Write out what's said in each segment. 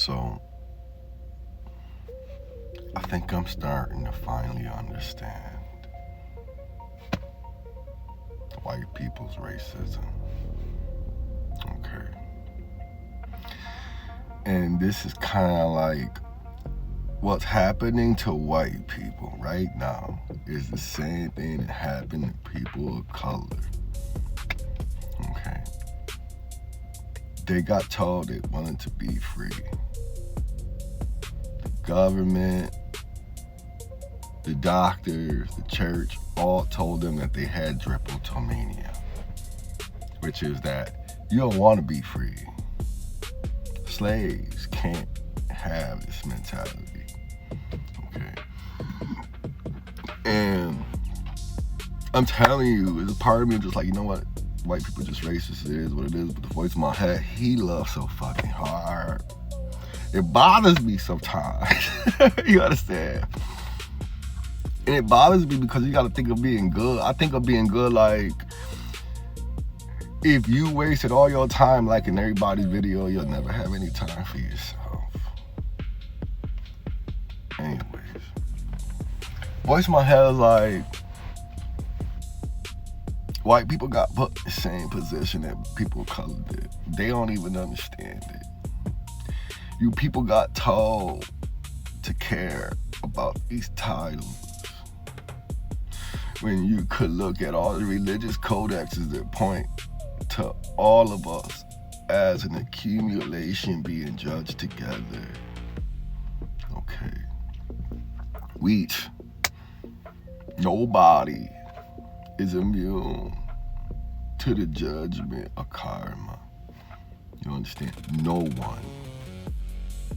So I think I'm starting to finally understand white people's racism. Okay. And this is kind of like what's happening to white people right now is the same thing that happened to people of color. Okay. They got told they wanted to be free. The government, the doctors, the church, all told them that they had drapetomania, which is that you don't want to be free. Slaves can't have this mentality. Okay. And I'm telling you, there's a part of me just like, you know what? White people just racist. It is what it is. But the voice in my head, he loves so fucking hard. It bothers me sometimes. You understand? And it bothers me because you gotta think of being good. I think of being good like, if you wasted all your time liking everybody's video, you'll never have any time for yourself. Anyways. Voice in my head is like, white people got put in the same position that people of color did. They don't even understand it. You people got told to care about these titles when you could look at all the religious codexes that point to all of us as an accumulation being judged together. Okay. Nobody is immune to the judgment of karma. You understand? No one.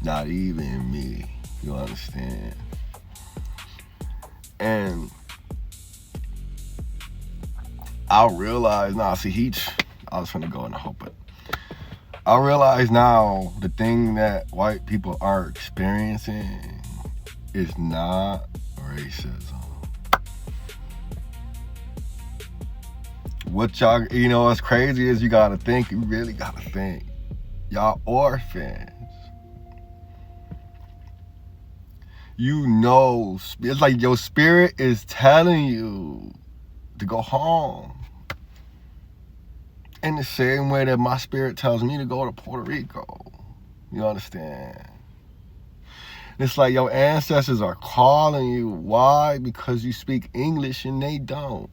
Not even me. You understand? And I realize now, I was finna go in the hope, but I realize now the thing that white people are experiencing is not racism. What y'all, what's crazy is you really gotta think. Y'all orphans. It's like your spirit is telling you to go home. In the same way that my spirit tells me to go to Puerto Rico. You understand? It's like your ancestors are calling you. Why? Because you speak English and they don't.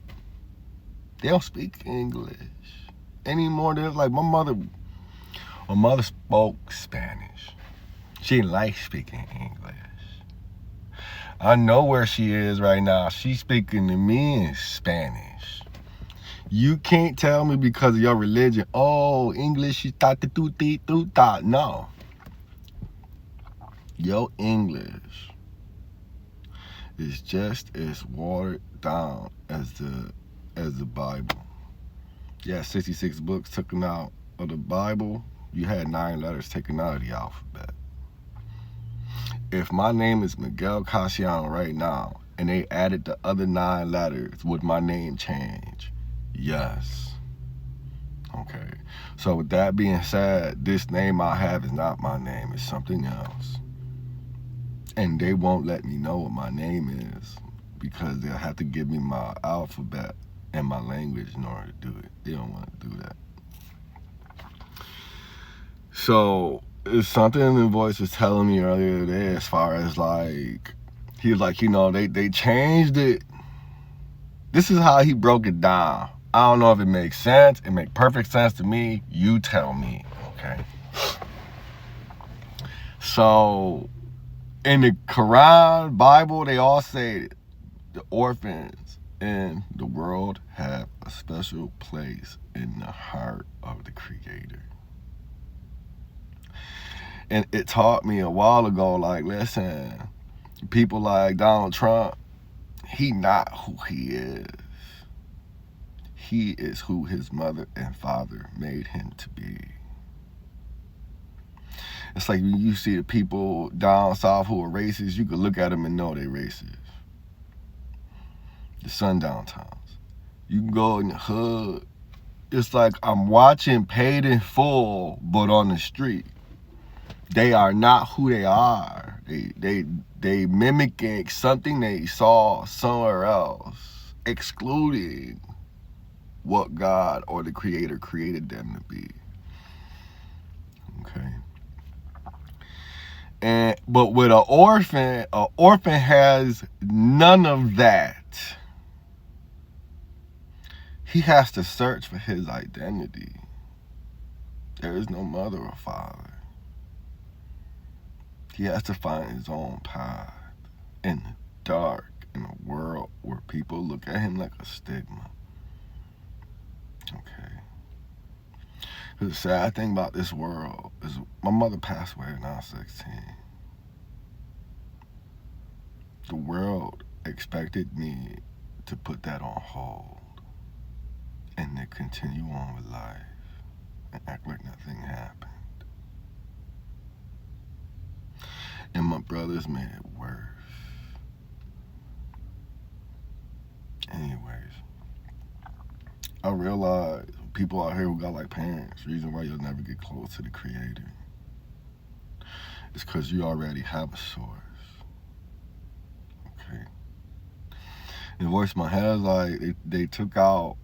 They don't speak English anymore. They're like, my mother spoke Spanish. She didn't like speaking English. I know where she is right now. She's speaking to me in Spanish. You can't tell me because of your religion, oh, English is ta-ta-tu-ti-tu-ta. No. Your English is just as watered down as the Bible. Yeah, 66 books taken out of the Bible. You had 9 letters taken out of the alphabet. If my name is Miguel Casiano right now, and they added the other 9 letters, would my name change? Yes. Okay. So with that being said, this name I have is not my name. It's something else. And they won't let me know what my name is because they'll have to give me my alphabet and my language in order to do it. They don't want to do that. So it's something the voice was telling me earlier today as far as like, he was like, they changed it. This is how he broke it down. I don't know if it makes sense. It makes perfect sense to me. You tell me, okay? So in the Quran, Bible, they all say the orphans in the world have a special place in the heart of the Creator. And it taught me a while ago, like, listen, people like Donald Trump, he not who he is. He is who his mother and father made him to be. It's like when you see the people down south who are racist, you can look at them and know they're racist. The sundown towns. You can go in the hood. It's like I'm watching Paid in Full, but on the street. They are not who they are. They mimicking something they saw somewhere else, excluding what God or the Creator created them to be. Okay. But with an orphan has none of that. He has to search for his identity. There is no mother or father. He has to find his own path in the dark, in a world where people look at him like a stigma. Okay. The sad thing about this world is my mother passed away when I was 16. The world expected me to put that on hold and to continue on with life and act like nothing happened. And my brothers made it worse. Anyways, I realize people out here who got like parents, reason why you'll never get close to the Creator is because you already have a source. Okay. And voice my head is like they took out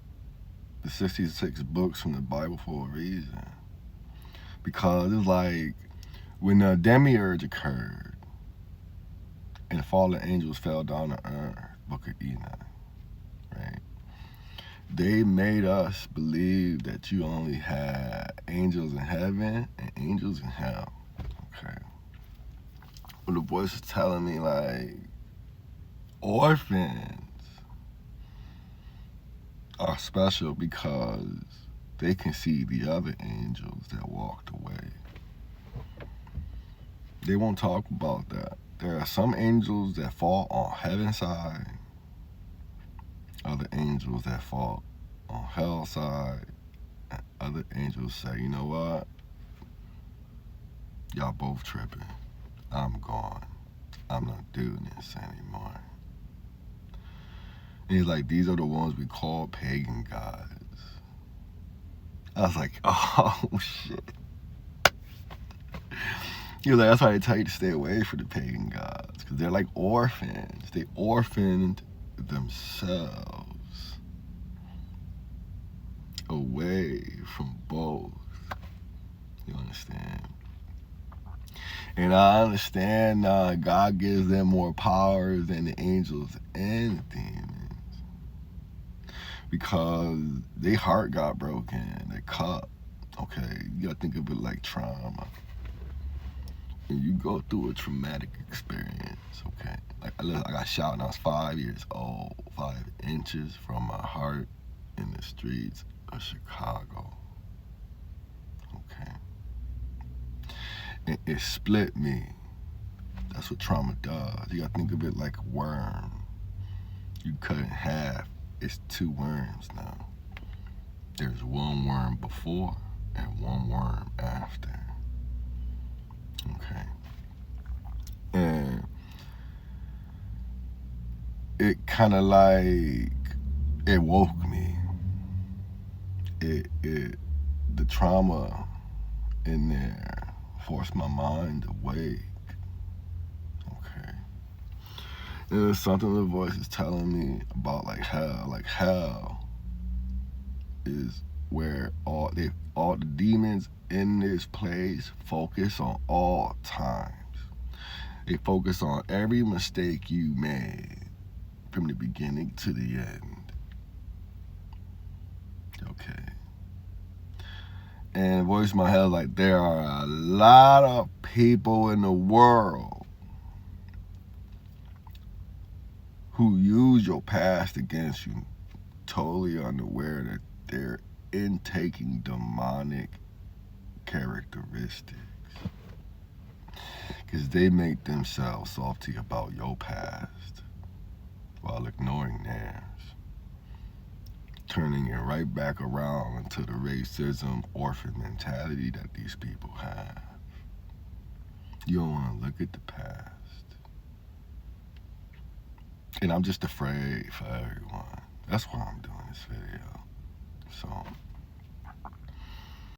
the 66 books from the Bible for a reason. Because it's like when the demiurge occurred and the fallen angels fell down to earth, Book of Enoch, right? They made us believe that you only had angels in heaven and angels in hell. Okay. But the voice is telling me like orphans are special because they can see the other angels that walked away. They won't talk about that. There are some angels that fall on heaven's side, other angels that fall on hell's side, and other angels say, you know what? Y'all both tripping. I'm gone. I'm not doing this anymore. And he's like, these are the ones we call pagan gods. I was like, oh, shit. He was like, that's why they tell you to stay away from the pagan gods, because they're like orphans. They orphaned themselves away from both. You understand? And I understand God gives them more powers than the angels and demons. Because their heart got broken, their cup. Okay, you gotta think of it like trauma. When you go through a traumatic experience, okay? Like I got shot when I was 5 years old, 5 inches from my heart in the streets of Chicago. Okay. And it split me. That's what trauma does. You gotta think of it like a worm. You cut it in half. It's 2 worms now. There's one worm before and one worm after. Okay. And it kind of like, it woke me. The trauma in there forced my mind to wake. Okay. And there's something the voice is telling me about like hell. Like hell is where all the demons in this place focus on all times. They focus on every mistake you made from the beginning to the end. Okay. And voice in my head like there are a lot of people in the world who use your past against you, totally unaware that they're intaking demonic characteristics. Because they make themselves salty about your past while ignoring theirs. Turning it right back around into the racism, orphan mentality that these people have. You don't want to look at the past. And I'm just afraid for everyone. That's why I'm doing this video. So